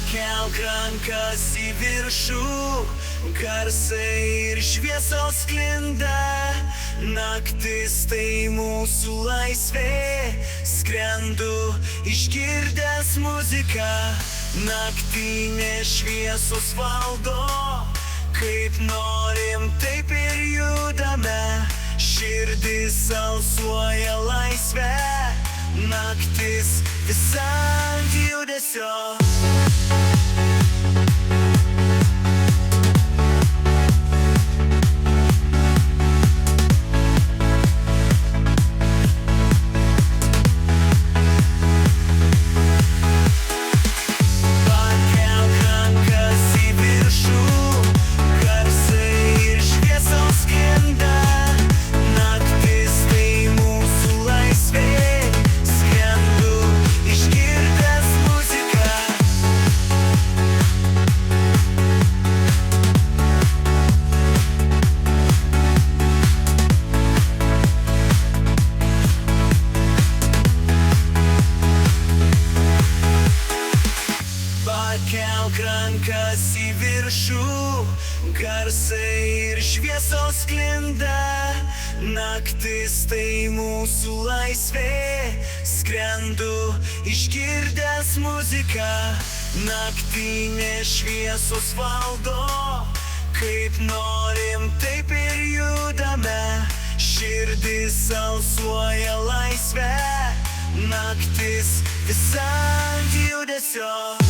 Pakelk rankas į viršų, garsai ir šviesos sklinda. Naktis tai mūsų laisvė, skrendu išgirdęs muziką. Naktinės šviesos valdo, kaip norim, taip ir judame. Širdis alsuoja laisvę, naktis visa ant judesio. Pakelk rankas į viršų, garsai ir šviesos sklinda. Naktis tai mūsų laisvė, skrendu išgirdęs muziką. Naktinės šviesos valdo, kaip norim, taip ir judame. Širdis alsuoja laisvę, naktis visa ant judesio.